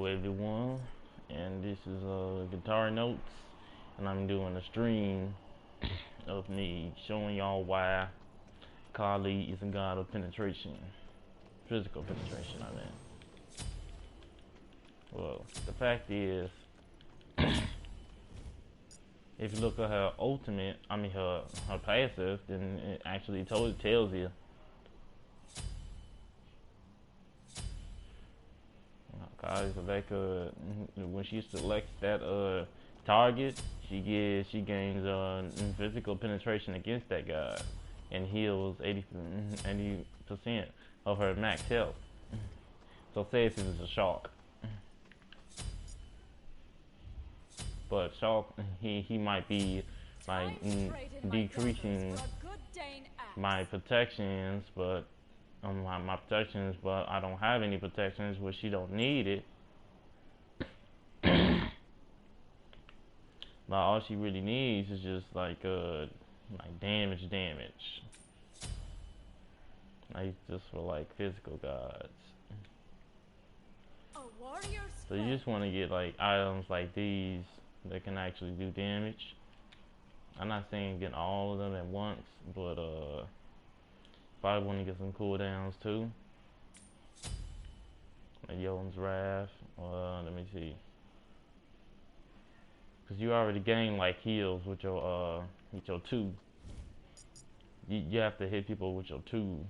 Hello everyone, and this is Guitar Notes, and I'm doing a stream of me showing y'all why Kali is a god of penetration, physical penetration. I mean, well, the fact is, if you look at her ultimate, her passive, then it actually tells you. Guys, when she selects that target, she gains physical penetration against that guy, and heals 80% of her max health. So say if it was a shark, but shark he might be like decreasing my protections, but my protections, but I don't have any protections, which she don't need it. But all she really needs is just like damage, like just for like physical gods. So you just want to get like items like these that can actually do damage. I'm not saying get all of them at once, but probably want to get some cooldowns too. Like Yolen's Wrath. Let me see. Cause you already gain like heals with your 2. You have to hit people with your 2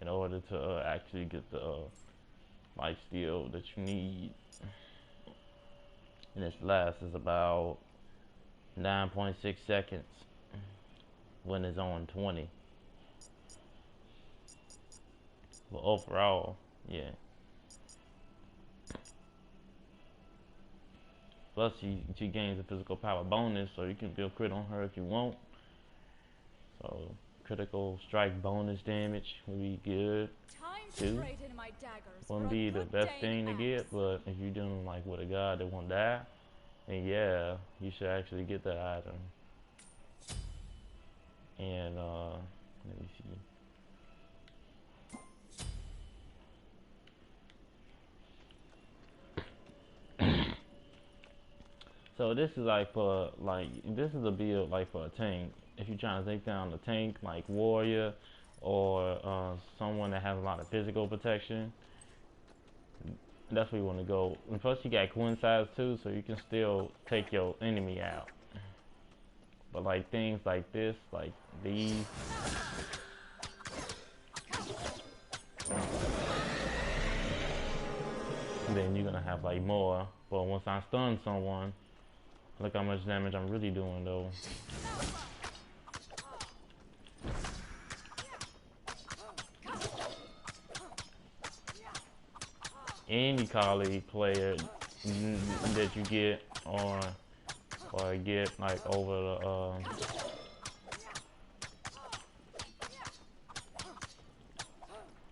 in order to actually get the life steal that you need. And this lasts is about 9.6 seconds when it's on 20. But overall, yeah. Plus, she gains a physical power bonus, so you can build crit on her if you want. So, critical strike bonus damage would be good too. Wouldn't be the best thing to get, but if you're dealing like with a god that won't die, then yeah, you should actually get that item. And let me see. So this is like for this is a build like for a tank. If you're trying to take down a tank like warrior or someone that has a lot of physical protection, that's where you want to go. And plus you got Queen size too, so you can still take your enemy out. But like things like this, like these, then you're gonna have like more. But once I stun someone, look how much damage I'm really doing though. Any Kali player that you get or get like over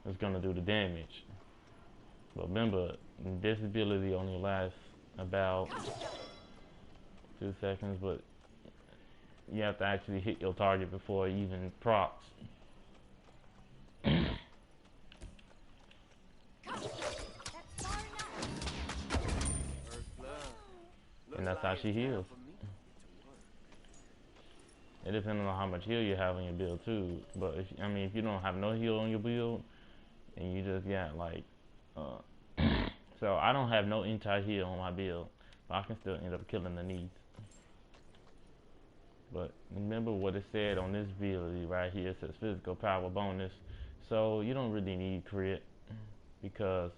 the is gonna do the damage. But remember, this ability only lasts about 2 seconds, but you have to actually hit your target before it even procs. And that's how she heals. It depends on how much heal you have on your build too. But if you don't have no heal on your build, and you just got like, so I don't have no anti-heal on my build, but I can still end up killing the needs. But remember what it said on this ability right here. It says physical power bonus. So you don't really need crit because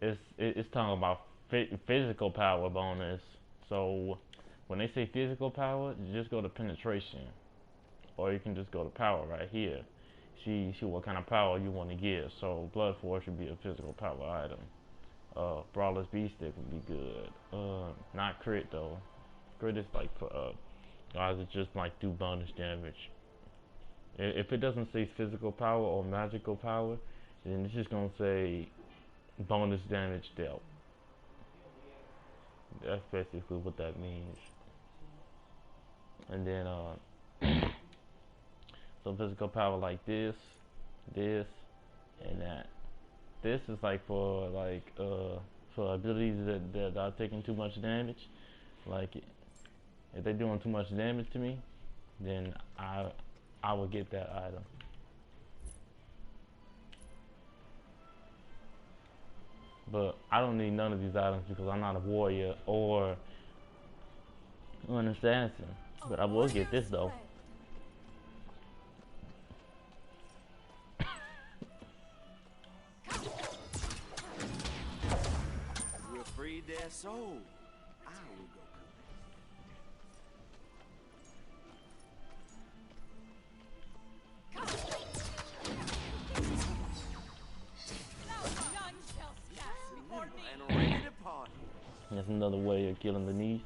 it's talking about physical power bonus. So when they say physical power, you just go to penetration, or you can just go to power right here. See what kind of power you want to give. So Blood Force would be a physical power item. Brawler's Beast Stick would be good. Not crit though. Crit is like for guys that just like do bonus damage. If it doesn't say physical power or magical power, then it's just gonna say bonus damage dealt. That's basically what that means. And then so physical power like this, and that. This is like for like for abilities that are taking too much damage. Like if they're doing too much damage to me, then I will get that item. But I don't need none of these items because I'm not a warrior or an assassin. But I will get this though. We'll free their soul. I will go and ready to party. That's another way of killing the niece.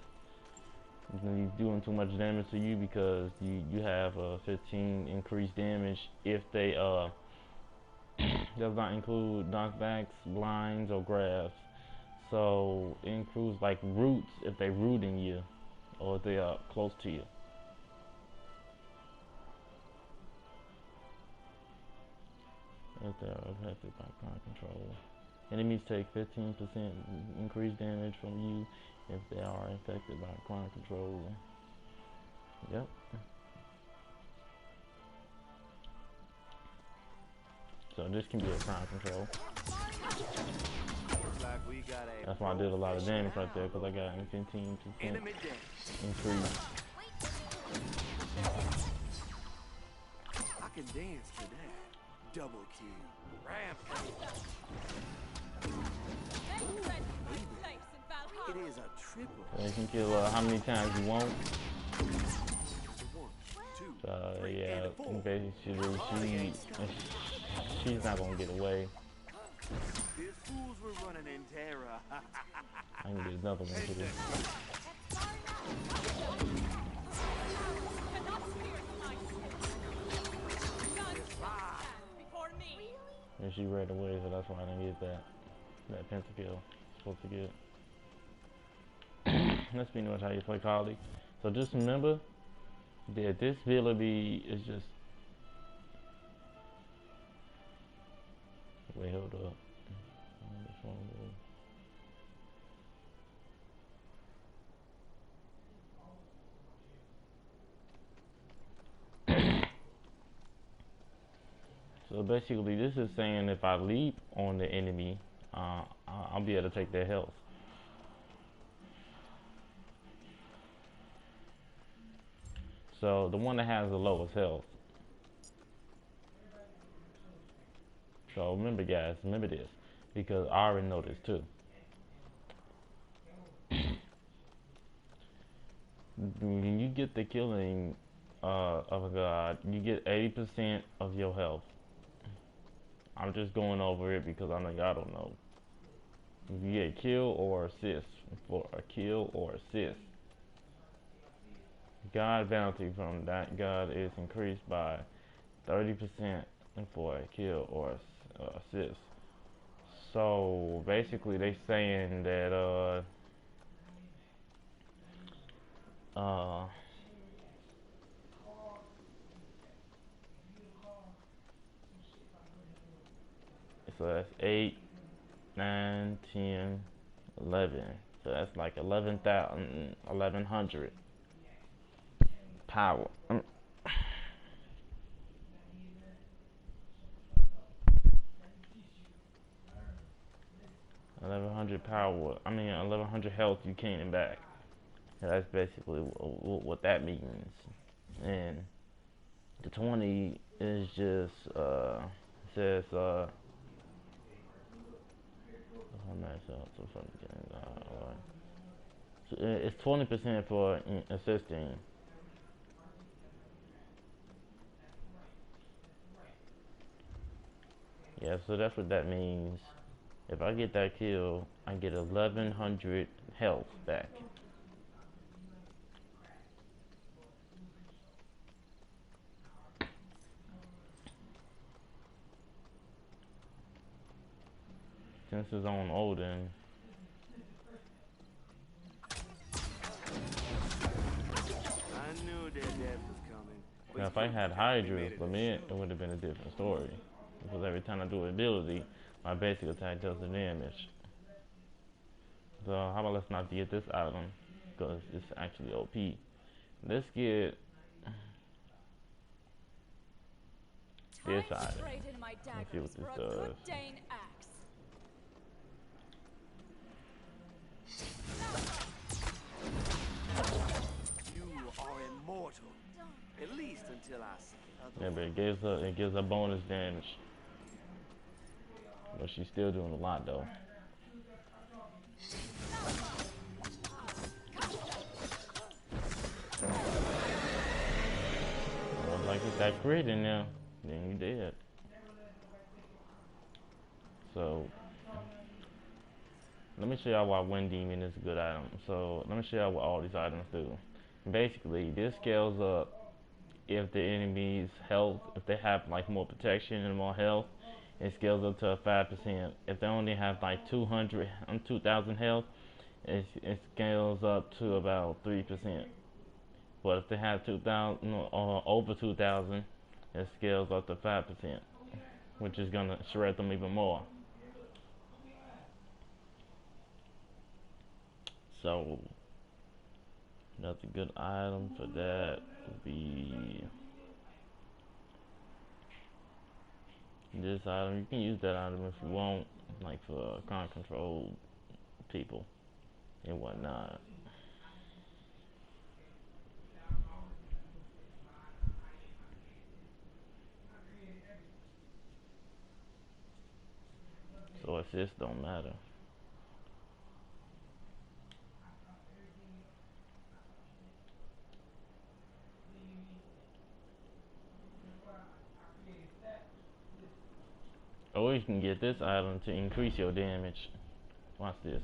He's doing too much damage to you because you have 15 increased damage if they does not include knockbacks, blinds, or grabs. So it includes like roots if they rooting you or if they are close to you. If they are affected by crowd control. Enemies take 15% increased damage from you if they are infected by crowd control. Yep. So this can be a crowd control. That's why I did a lot of damage right there because I got 15% increase. I can dance to that. Double kill. Rampage. It is a triple. So you can kill how many times you want. 1, 2, 3, Yeah, and 4. basically she's not gonna get away. These fools were running in terror. I can get another one to this. And she ran away, so that's why I didn't get that pentakill. Supposed to get. That's pretty much how you play Call of Duty. So just remember that this ability is just. Wait, hold up. So basically, this is saying if I leap on the enemy, I'll be able to take their health. So the one that has the lowest health. So remember, guys, remember this, because I already know this too. When you get the killing of a god, you get 80% of your health. I'm just going over it because I know y'all don't know. If you get kill or assist, for a kill or assist, god bounty from that god is increased by 30% for a kill or assist. So basically they saying that so that's 8, 9, 10, 11. So that's like 11,000, 1100 power. 1100 power. I mean 1100 health you gaining back. That's basically what that means. And the 20 is just says so it's 20% for assisting. Yeah, so that's what that means. If I get that kill, I get 1100 health back. Since it's on Odin. I knew their death was coming. Now if I had Hydra's Lament, it would have been a different story. Because every time I do an ability, my basic attack does the damage. So how about let's not get this item because it's actually OP. Let's get this item. Let's see what this does. You are immortal. At least until I say otherwise. Yeah, but it gives her bonus damage. But she's still doing a lot though. Well, like it's that crit in there, then you dead. So let me show y'all why Wind Demon is a good item. So let me show y'all what all these items do. Basically, this scales up if the enemy's health, if they have like more protection and more health, it scales up to a 5%. If they only have like 200 and 2,000 health, it scales up to about 3%. But if they have 2,000 or over 2,000, it scales up to 5%, which is gonna shred them even more. So another good item for that would be this item. You can use that item if you want, like for crowd control people and whatnot. So assists don't matter. Or you can get this item to increase your damage. Watch this.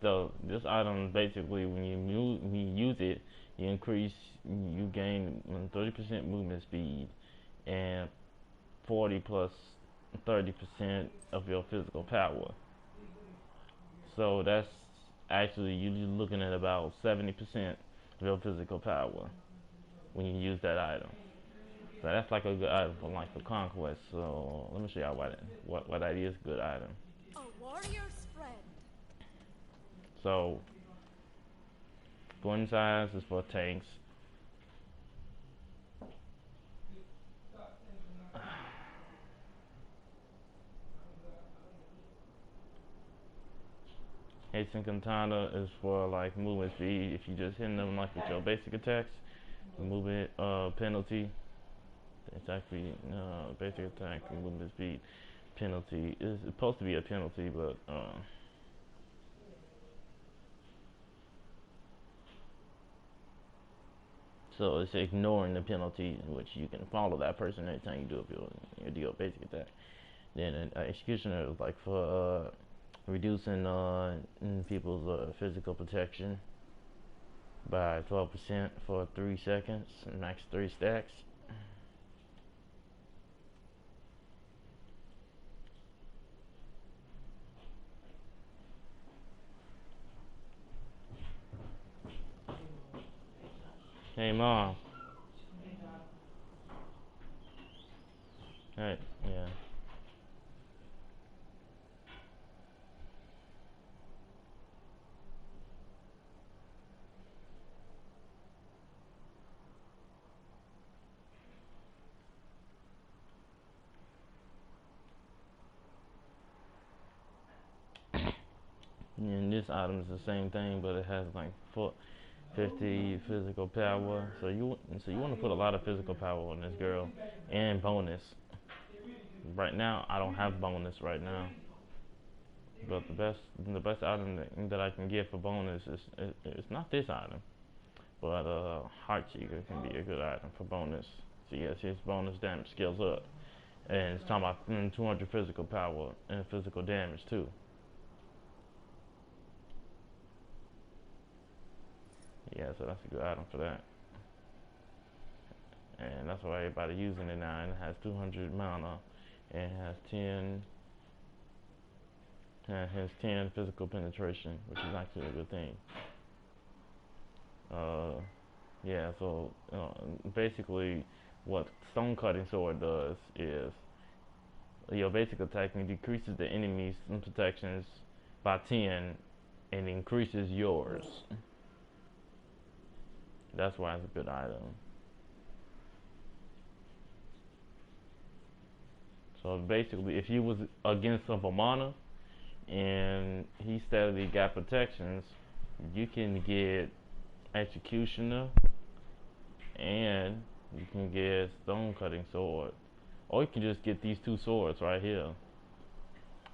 So this item basically, when you use it, you gain 30% movement speed and 40 plus 30% of your physical power. So that's actually you're looking at about 70% of your physical power when you use that item. So that's like a good item for like the conquest. So let me show y'all why that is a good item. A warrior's friend. So gun size is for tanks. Hasten Katana is for like movement speed. If you just hit them like with your basic attacks, the movement penalty. It's actually basic attack and movement speed penalty is supposed to be a penalty, but so it's ignoring the penalty, which you can follow that person every time you do your basic attack. Then an executioner is like for reducing people's physical protection by 12% for 3 seconds, max 3 stacks. Hey mom. Hey, yeah. And this item is the same thing, but it has like 50 physical power. So you want to put a lot of physical power on this girl, and bonus. Right now, I don't have bonus right now, but the best item that I can get for bonus is it's not this item, but Heartseeker can be a good item for bonus. So yes, his bonus damage scales up, and it's talking about 200 physical power and physical damage too. Yeah, so that's a good item for that. And that's why everybody using it now. And it has 200 mana and it has 10 physical penetration, which is actually a good thing. Yeah, so basically what Stone Cutting Sword does is Your basic attack decreases the enemy's protections by 10 and increases yours. That's why it's a good item. So basically, if you was against a Vamana and he steadily got protections, you can get Executioner and you can get Stone Cutting Sword. Or you can just get these two swords right here.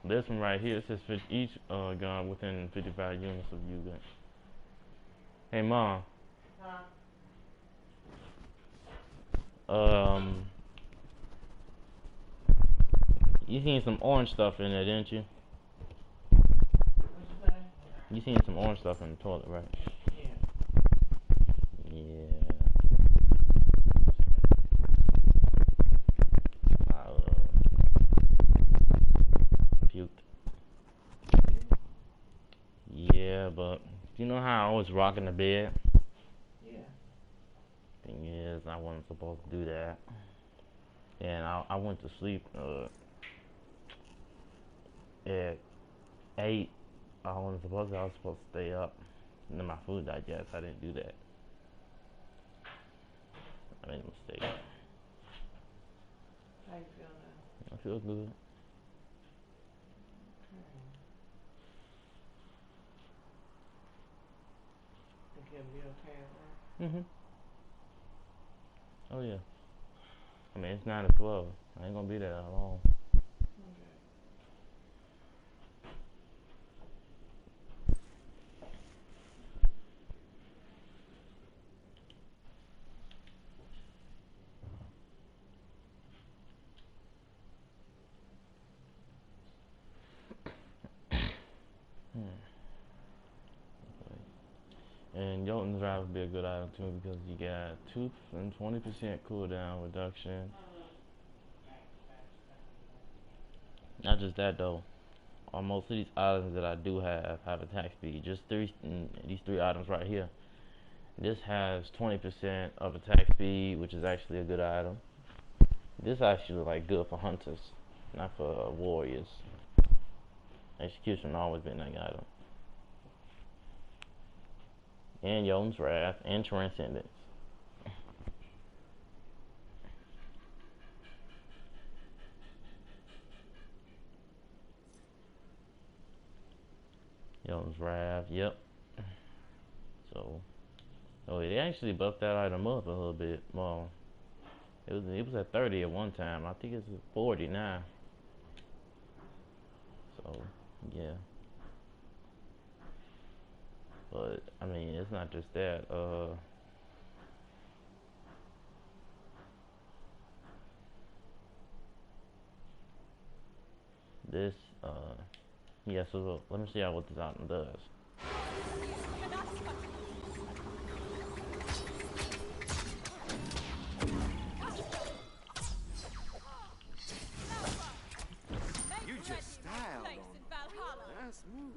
This one right here says each gun within 55 units of you. Hey, Mom. Huh? You seen some orange stuff in there, didn't you? What'd you say? You seen some orange stuff in the toilet, right? Yeah. Yeah. I puked. Yeah, but you know how I was rocking the bed? Yeah. Thing is, I wasn't supposed to do that. And I went to sleep at 8. I was supposed to stay up. And then my food digest. I didn't do that. I made a mistake. How you feel now? I feel good. Think you'll be okay at work? Mhm. Oh yeah. I mean, it's 9 to 12. I ain't gonna be there that long. Okay. And Jotun's Drive would be a good item too because you got 2 and 20% cooldown reduction. Not just that though. On most of these items that I do have attack speed. Just these 3 items right here. This has 20% of attack speed, which is actually a good item. This actually like good for hunters, not for warriors. Execution always been that item. And Jotun's Wrath and Transcendence. Jotun's Wrath, yep. So they actually buffed that item up a little bit. Well, it was at 30 at one time. I think it's at 40 now. So yeah. But I mean, it's not just that. This yeah. So let me see how what this item does. You just styled on them. Nice moves.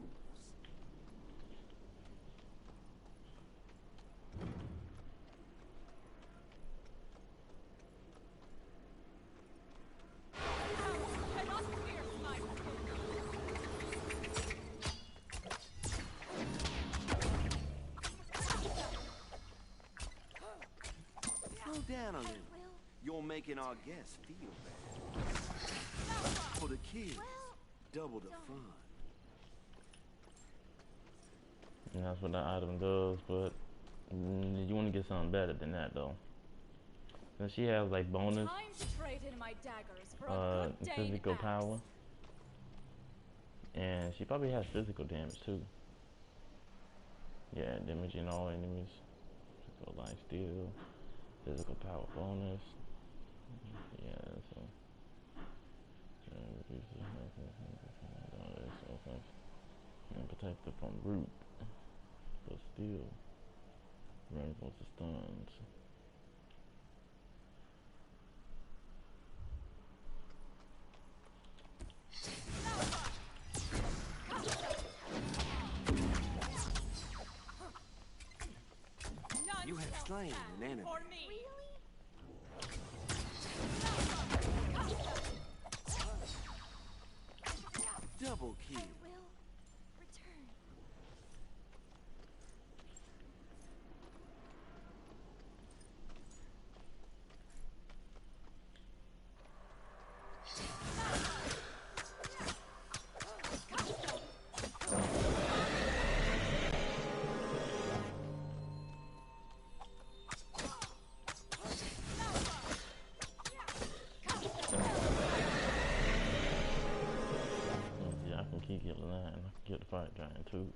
Slow down a little. You're making our guests feel bad. For the kids, double the fun. And that's what that item does. But you want to get something better than that though. Since she has like bonus Time to trade in my daggers for a good physical axe. power. And she probably has physical damage too. Yeah, damaging all enemies. Physical life steal. Physical power bonus. Yeah, so. And protected from root. But still. Rainbows to stuns. You have slain an enemy. For me. kill. I will return. Yeah, I can keep killing that, and I can kill the fire giant too.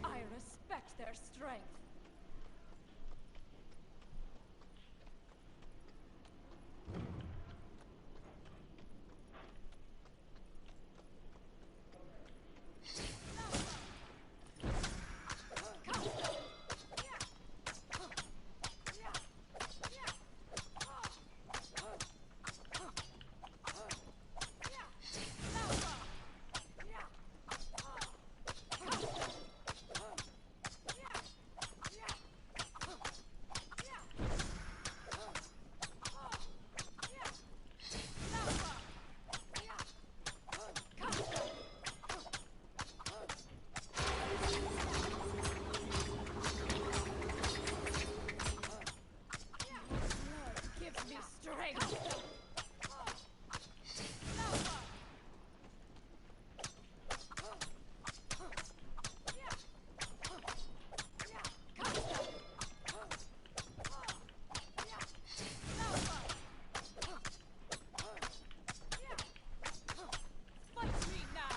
I respect their strength. Blood gives me strength. Fight me now.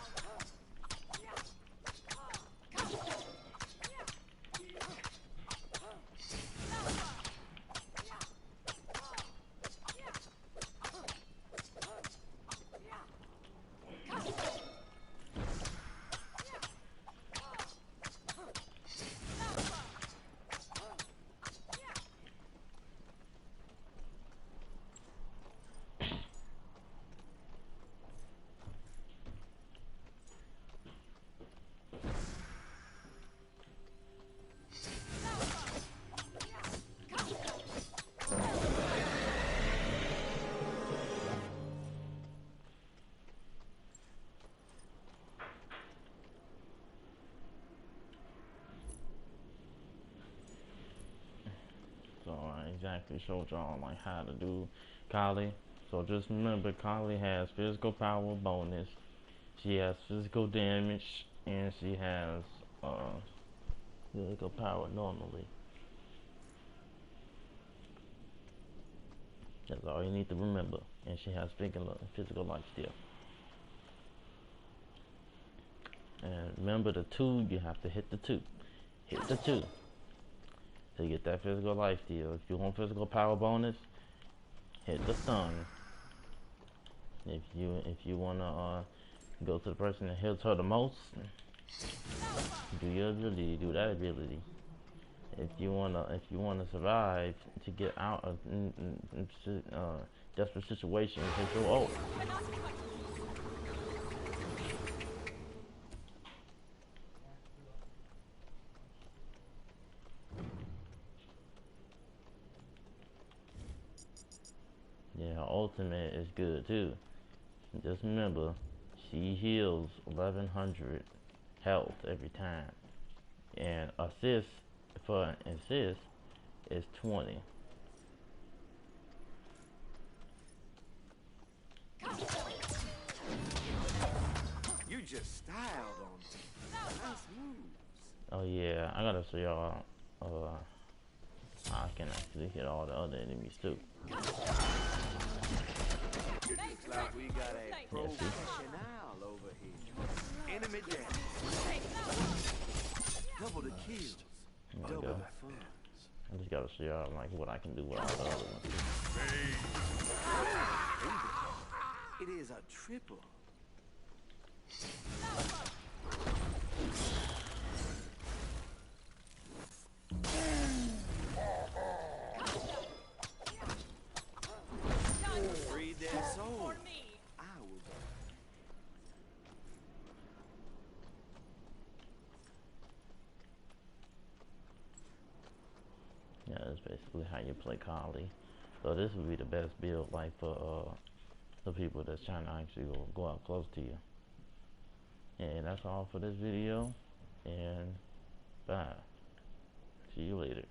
So I exactly showed y'all like how to do Kali. So just remember, Kali has physical power bonus. She has physical damage, and she has physical power normally. That's all you need to remember. And she has physical life steal. And remember the 2, you have to hit the 2. Hit the 2 to get that physical life steal. If you want physical power bonus, hit the stun. If you wanna go to the person that hits her the most, do your ability, do that ability. If you wanna survive to get out of desperate situations, hit your ult. Yeah, her ultimate is good too. Just remember, she heals 1100 health every time, and assist is 20. You just styled on me. Nice moves. Oh yeah, I gotta show y'all. I can actually hit all the other enemies too. It looks like we got a professional over here. Enemy down. kills, There we double go. the funds. I just gotta show y'all like what I can do with all the other ones. It is a triple. Free their soul. For me. I will. Yeah, that's basically how you play Kali. So this would be the best build, like for the people that's trying to actually go out close to you. And that's all for this video. And bye. See you later.